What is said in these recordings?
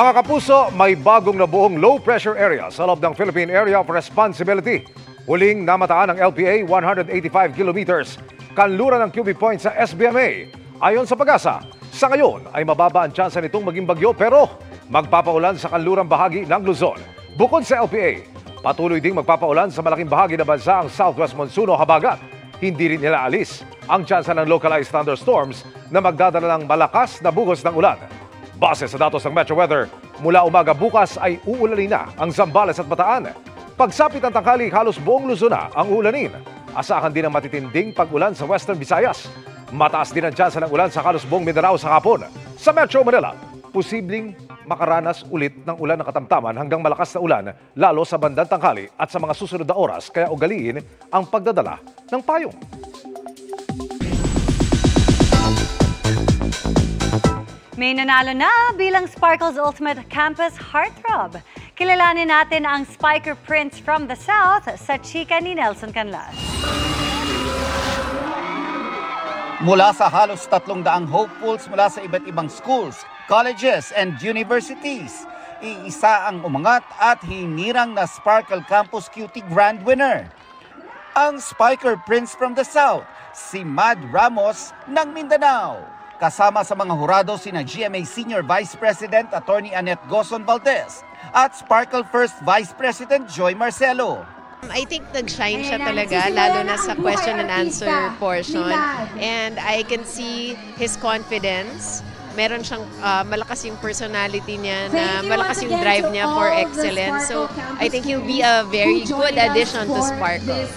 Mga kapuso, may bagong nabuong low-pressure area sa loob ng Philippine Area of Responsibility. Huling namataan ng LPA 185 kilometers, kanluran ng QB point sa SBMA. Ayon sa Pag-asa, sa ngayon ay mababa ang tsansa nitong maging bagyo pero magpapaulan sa kanlurang bahagi ng Luzon. Bukod sa LPA, patuloy ding magpapaulan sa malaking bahagi ng bansa ang Southwest Monsoon o habagat. Hindi rin nila alis ang tsansa ng localized thunderstorms na magdadala ng malakas na bugos ng ulan. Base sa datos ng Metro Weather, mula umaga bukas ay uulanin na ang Zambales at Bataan. Pagsapit ng tanghali, halos buong Luzon na ang ulanin. Asahan din ang matitinding pag-ulan sa Western Visayas. Mataas din ang tsansa ng ulan sa halos buong Mindanao sa hapon. Sa Metro Manila, posibleng makaranas ulit ng ulan na katamtaman hanggang malakas na ulan, lalo sa bandang tanghali at sa mga susunod na oras, kaya ugaliin ang pagdadala ng payong. May nanalo na bilang Sparkle's Ultimate Campus Heartthrob. Kilalanin natin ang Spiker Prince from the South sa chika ni Nelson Canlas. Mula sa halos 300 hopefuls mula sa iba't ibang schools, colleges, and universities, iisa ang umangat at hinirang na Sparkle Campus Cutie Grand Winner. Ang Spiker Prince from the South, si Mad Ramos ng Mindanao. Kasama sa mga hurado sina GMA Senior Vice President Attorney Annette Gozon Valdez at Sparkle First Vice President Joy Marcelo. I think nag-shine siya talaga, lalo na sa question and answer portion. And I can see his confidence. Meron siyang malakas yung personality niya, na malakas yung drive niya for excellence. So I think he'll be a very good addition to Sparkle.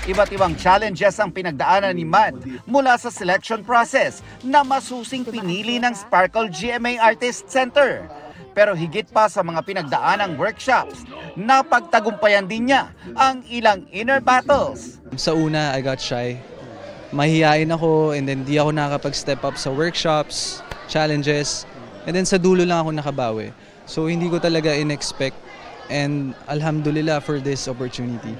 Iba't ibang challenges ang pinagdaanan ni Mad mula sa selection process na masusing pinili ng Sparkle GMA Artist Center. Pero higit pa sa mga pinagdaanang workshops, napagtagumpayan din niya ang ilang inner battles. Sa una, I got shy. Mahihain ako and then di ako nakakapag-step up sa workshops, challenges, and then sa dulo lang ako nakabawi. So hindi ko talaga in-expect and alhamdulillah for this opportunity.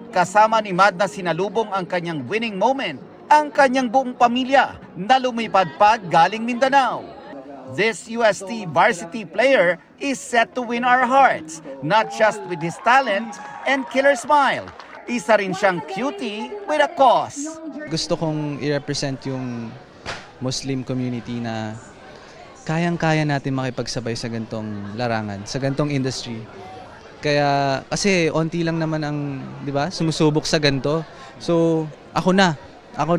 Kasama ni Mad na sinalubong ang kanyang winning moment, ang kanyang buong pamilya na lumipad-pad galing Mindanao. This UST varsity player is set to win our hearts, not just with his talent and killer smile. Isa rin siyang cutie with a cause. Gusto kong i-represent yung Muslim community na kayang-kaya natin makipagsabay sa gantong larangan, sa gantong industry. Kaya kasi onti lang naman ang, 'di ba, sumusubok sa ganto. So, ako na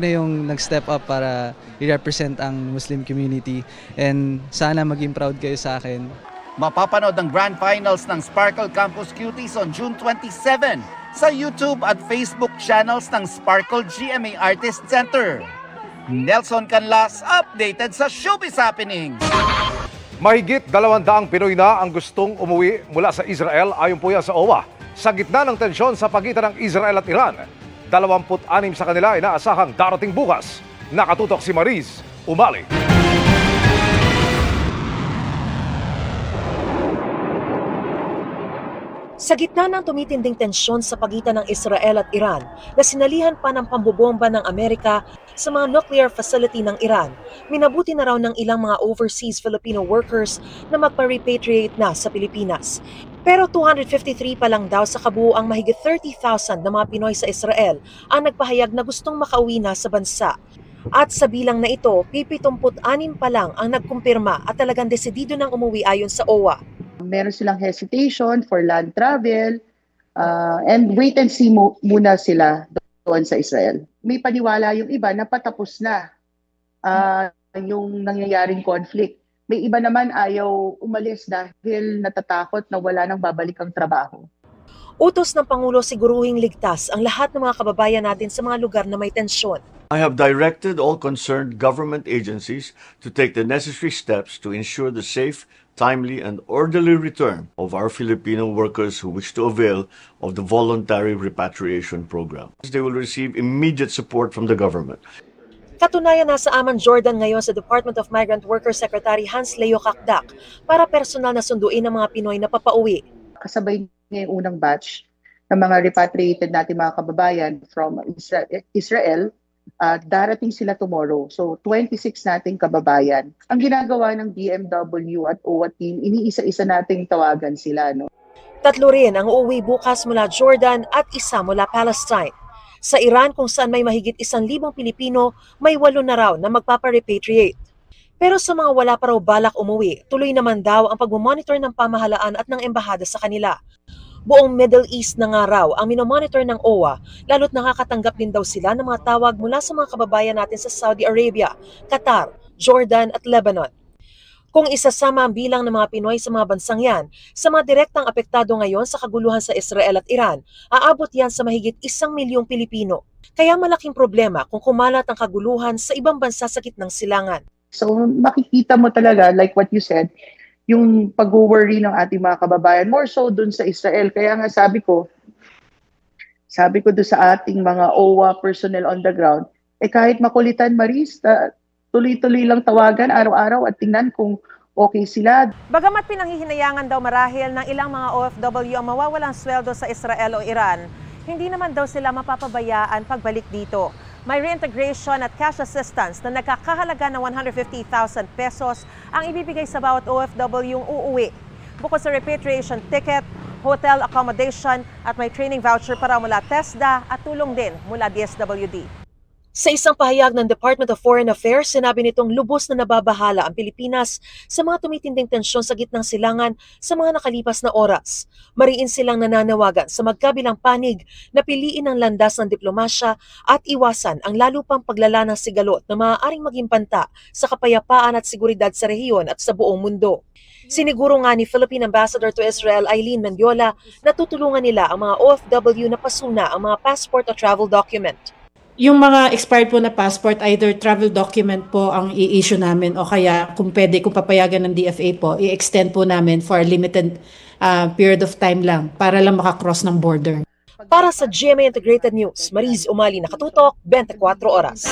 yung nag-step up para i-represent ang Muslim community and sana maging proud kayo sa akin. Mapapanood ang Grand Finals ng Sparkle Campus Cuties on June 27 sa YouTube at Facebook channels ng Sparkle GMA Artist Center. Nelson Canlas, updated sa Showbiz Happenings. Mahigit 200 Pinoy na ang gustong umuwi mula sa Israel ayon po yan sa OWA. Sa gitna ng tensyon sa pagitan ng Israel at Iran, 26 sa kanila ay naasahang darating bukas. Nakatutok si Mariz Umali. Sa gitna ng tumitinding tensyon sa pagitan ng Israel at Iran na sinalihan pa ng pambobomba ng Amerika sa mga nuclear facility ng Iran, minabuti na raw ng ilang mga overseas Filipino workers na magpa-repatriate na sa Pilipinas. Pero 253 pa lang daw sa kabuuang mahigit 30,000 na mga Pinoy sa Israel ang nagpahayag na gustong makauwi na sa bansa. At sa bilang na ito, 76 pa lang ang nagkumpirma at talagang desidido ng umuwi ayon sa OWA. Meron silang hesitation for land travel and wait and see muna sila doon sa Israel. May paniwala yung iba na patapos na yung nangyayaring conflict. May iba naman ayaw umalis dahil natatakot na wala nang babalik ang trabaho. Utos ng Pangulo siguruhing ligtas ang lahat ng mga kababayan natin sa mga lugar na may tensyon. I have directed all concerned government agencies to take the necessary steps to ensure the safe, timely, and orderly return of our Filipino workers who wish to avail of the voluntary repatriation program. They will receive immediate support from the government. Katunayan, nasa Amman, Jordan ngayon sa Department of Migrant Workers Secretary Hans Leo Kakdak para personal na sunduin ng mga Pinoy na papauwi. Kasabay niya yung unang batch ng mga repatriated natin mga kababayan from Israel Darating sila tomorrow. So 26 nating kababayan. Ang ginagawa ng DMW at OWA team, iniisa-isa nating tawagan sila. No? 3 rin ang uuwi bukas mula Jordan at 1 mula Palestine. Sa Iran kung saan may mahigit 1,000 Pilipino, may 8 na raw na magpaparepatriate. Pero sa mga wala pa raw balak umuwi, tuloy naman daw ang pagmamonitor ng pamahalaan at ng embahada sa kanila. Buong Middle East na nga raw ang minomonitor ng OWA, lalo't nakakatanggap din daw sila ng mga tawag mula sa mga kababayan natin sa Saudi Arabia, Qatar, Jordan at Lebanon. Kung isasama ang bilang ng mga Pinoy sa mga bansang yan, sa mga direktang apektado ngayon sa kaguluhan sa Israel at Iran, aabot yan sa mahigit 1 milyong Pilipino. Kaya malaking problema kung kumalat ang kaguluhan sa ibang bansa sa gitnang silangan. So makikita mo talaga, like what you said, yung pag-worry ng ating mga kababayan, more so dun sa Israel. Kaya nga sabi ko dun sa ating mga OWA personnel on the ground, kahit makulitan Maris, tuloy-tuloy lang tawagan araw-araw at tingnan kung okay sila. Bagamat pinanghihinayangan daw marahil ng ilang mga OFW ang mawawalang sweldo sa Israel o Iran, hindi naman daw sila mapapabayaan pagbalik dito. May reintegration at cash assistance na nagkakahalaga ng 150,000 pesos ang ibibigay sa bawat OFW yung uuwi. Bukod sa repatriation ticket, hotel accommodation at may training voucher para mula TESDA at tulong din mula DSWD. Sa isang pahayag ng Department of Foreign Affairs, sinabi nitong lubos na nababahala ang Pilipinas sa mga tumitinding tensyon sa gitnang silangan sa mga nakalipas na oras. Mariin silang nananawagan sa magkabilang panig na piliin ang landas ng diplomasya at iwasan ang lalo pang paglala ng sigalot na maaaring maging panta sa kapayapaan at seguridad sa rehiyon at sa buong mundo. Siniguro nga ni Philippine Ambassador to Israel Eileen Mendiola na tutulungan nila ang mga OFW na pasuna ang mga passport o travel document. Yung mga expired po na passport, either travel document po ang i-issue namin o kaya kung pwede, kung papayagan ng DFA po, i-extend po namin for a limited period of time lang para lang makakross ng border. Para sa GMA Integrated News, Mariz Umali, nakatutok, 24 oras.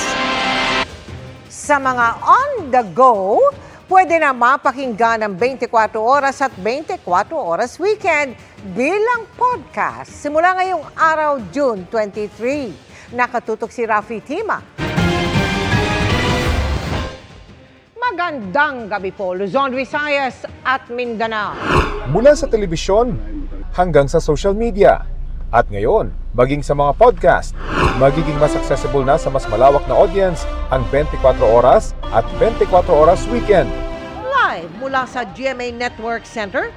Sa mga on the go, pwede na mapakinggan ang 24 oras at 24 oras weekend bilang podcast. Simula ngayong araw, June 23. Nakatutok si Rafi Tima. Magandang gabi po, Luzon, Visayas at Mindanao. Mula sa telebisyon hanggang sa social media. At ngayon, maging sa mga podcast, magiging mas accessible na sa mas malawak na audience ang 24 oras at 24 oras weekend. Live mula sa GMA Network Center.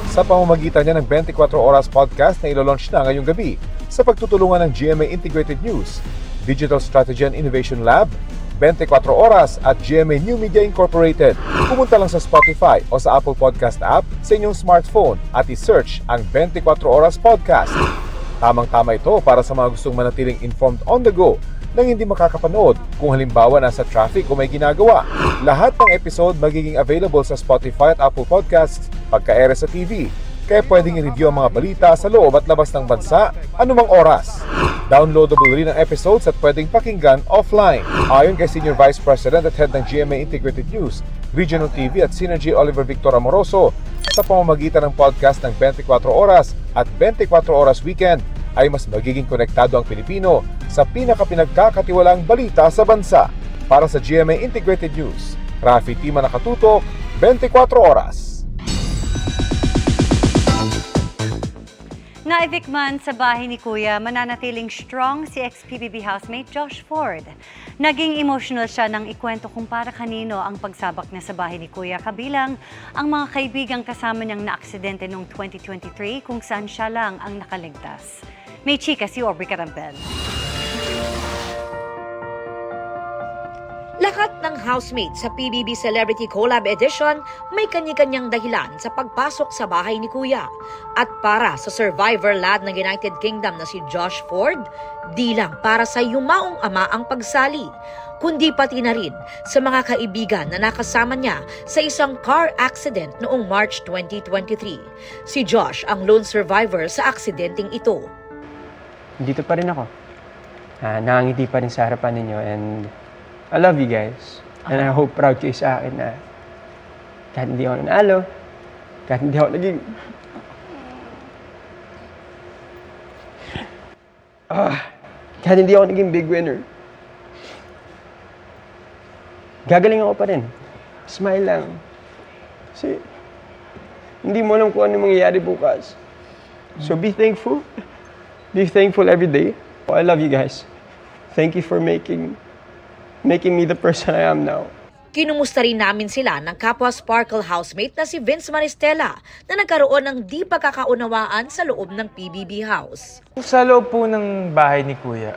Sa pamamagitan niya ng 24 oras podcast na ilo-launch na ngayong gabi sa pagtutulungan ng GMA Integrated News, Digital Strategy and Innovation Lab, 24 oras at GMA New Media Incorporated. Pumunta lang sa Spotify o sa Apple Podcast app sa inyong smartphone at i-search ang 24 oras podcast. Tamang-tama ito para sa mga gustong manatiling informed on the go nang hindi makakapanood kung halimbawa nasa traffic o may ginagawa. Lahat ng episode magiging available sa Spotify at Apple Podcasts pagka-ere sa TV. Kaya pwedeng i-review ang mga balita sa loob at labas ng bansa anumang oras. Downloadable rin ang episodes at pwedeng pakinggan offline. Ayon kay Senior Vice President at Head ng GMA Integrated News, Regional TV at Synergy Oliver Victor Amoroso, sa pamamagitan ng podcast ng 24 oras at 24 oras weekend, ay mas magiging konektado ang Pilipino sa pinakapinagkakatiwalaang balita sa bansa. Para sa GMA Integrated News, Rafi Tima, nakatutok, 24 oras. Na-evict man sa bahay ni Kuya, mananatiling strong si ex-PBB housemate Josh Ford. Naging emotional siya nang ikwento kung para kanino ang pagsabak niya sa bahay ni Kuya, kabilang ang mga kaibigang kasama niyang na-aksidente noong 2023 kung saan siya lang ang nakaligtas. May chika si Aubrey Carampel. Lahat ng housemate sa PBB Celebrity Collab Edition may kanya-kanyang dahilan sa pagpasok sa bahay ni Kuya. At para sa survivor lad ng United Kingdom na si Josh Ford, di lang para sa yumaong ama ang pagsali, kundi pati na rin sa mga kaibigan na nakasama niya sa isang car accident noong March 2023. Si Josh ang lone survivor sa aksidenteng ito. Dito pa rin ako. Nakangiti pa rin sa harapan ninyo and I love you guys. And I hope proud kayo sa akin na kahit hindi ako nanalo, kahit hindi ako naging... kahit hindi ako naging big winner, gagaling ako pa rin. Smile lang. Kasi hindi mo alam kung ano mangyayari bukas. So be thankful. Be thankful every day. I love you guys. Thank you for making me the person I am now. Kinumusta rin namin sila ng kapwa Sparkle housemate na si Vince Maristella na nagkaroon ng di pagkakaunawaan sa loob ng PBB house. Sa loob po ng bahay ni Kuya,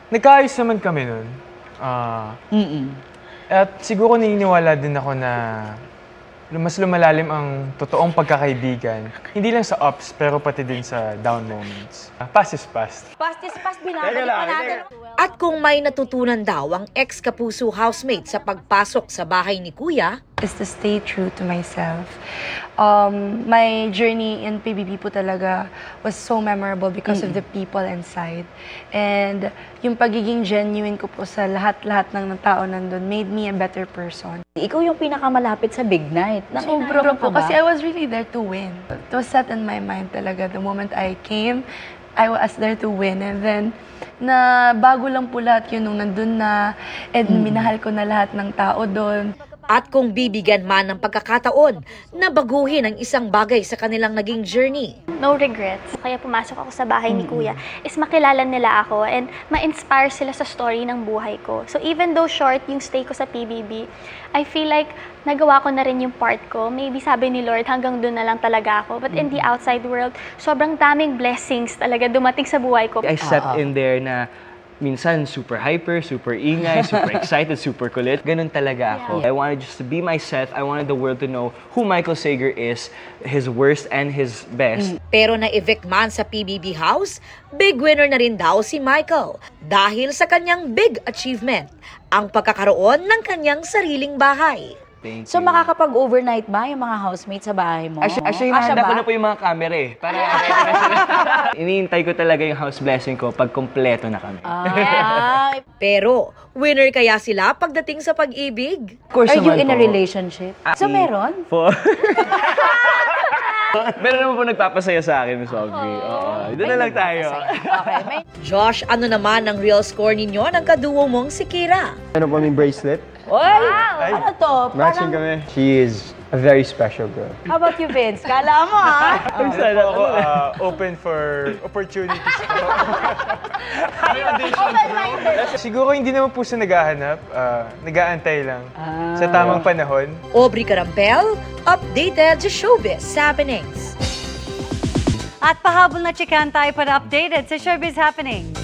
nagkaayos naman kami nun. At siguro naniniwala din ako na mas lumalalim ang totoong pagkakaibigan. Hindi lang sa ups, pero pati din sa down moments. Past is past. Past is past, binabalik pa natin. At kung may natutunan daw ang ex-Kapuso housemate sa pagpasok sa bahay ni Kuya, is to stay true to myself. My journey in PBB po talaga was so memorable because of the people inside. And yung pagiging genuine ko po sa lahat-lahat ng tao nandun made me a better person. Ikaw yung pinakamalapit sa big night. Sobra po. Kasi I was really there to win. It was set in my mind talaga. The moment I came, I was there to win. And then, na bago lang po lahat yun nung nandun na, and minahal ko na lahat ng tao doon. At kung bibigyan man ng pagkakataon na baguhin ang isang bagay sa kanilang naging journey. No regrets. Kaya pumasok ako sa bahay ni Kuya is makilala nila ako and ma-inspire sila sa story ng buhay ko. So even though short yung stay ko sa PBB, I feel like nagawa ko na rin yung part ko. Maybe sabi ni Lord, hanggang doon na lang talaga ako. But in the outside world, sobrang daming blessings talaga dumating sa buhay ko. I stepped in there na minsan super hyper, super ingay, super excited, super kulit. Ganun talaga ako. I wanted just to be myself. I wanted the world to know who Michael Sager is, his worst and his best. Pero na-evict man sa PBB house, big winner na rin daw si Michael dahil sa kanyang big achievement, ang pagkakaroon ng kanyang sariling bahay. So makakapag-overnight ba yung mga housemates sa bahay mo? Actually, nahanda ko na po yung mga camera eh. Para iniintay ko talaga yung house blessing ko pag kompleto na kami. Pero, winner kaya sila pagdating sa pag-ibig? Of course. Are you in a relationship? So meron? Meron naman po nagpapasaya sa akin, Miss Aubrey. Doon na lang tayo. Josh, ano naman ang real score ninyo ng kaduo mong si Kira? Ano po yung bracelet? Oy! Ano to? Matching kami. She is a very special girl. How about you, Vince? Kala mo, ha? Ako open for opportunities. Siguro hindi naman po sa naghahanap. Nag-aantay lang. Sa tamang panahon. Aubrey Carampel, updated sa showbiz happenings. At pahabol na chikan tayo para updated sa showbiz happenings.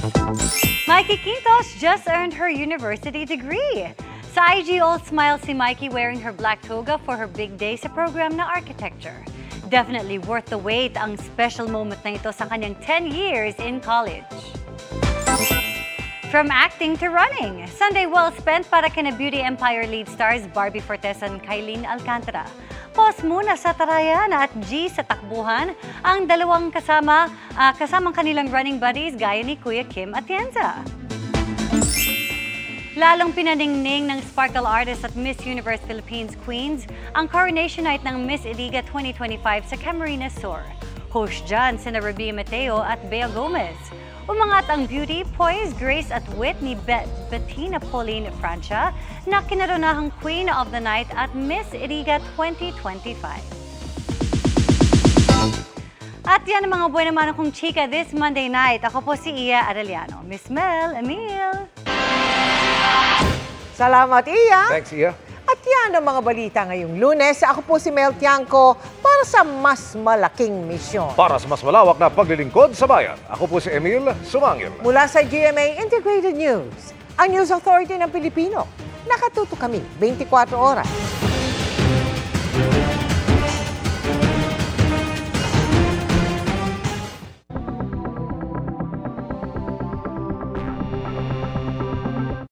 Mikey Quintos just earned her university degree. Sa IG, all smile si Mikey wearing her black toga for her big day sa program na architecture. Definitely worth the wait ang special moment na ito sa kanyang 10 years in college. From acting to running, Sunday well spent para kina Beauty Empire lead stars Barbie Fortes and Kylene Alcantara. Pause muna sa Tarayan at G sa takbuhan ang dalawang kasamang kanilang running buddies gaya ni Kuya Kim Atienza. Lalong pinaningning ng Sparkle artist at Miss Universe Philippines Queens ang coronation night ng Miss Iliga 2025 sa Camarines Sur. Host dyan sina Rabia Mateo at Bea Gomez. Umangat ang beauty, poise, grace at wit ni Bettina Pauline Francia na kinaronahang Queen of the Night at Miss Iliga 2025. At yan ang mga buwan naman akong chika this Monday night. Ako po si Iya Arellano. Miss Mel, Emil. Salamat, Iya. Thanks, Iya. At yan ang mga balita ngayong Lunes. Ako po si Mel Tiangco para sa mas malaking misyon. Para sa mas malawak na paglilingkod sa bayan, ako po si Emil Sumangil. Mula sa GMA Integrated News, ang News Authority ng Pilipino. Nakatuto kami 24 oras.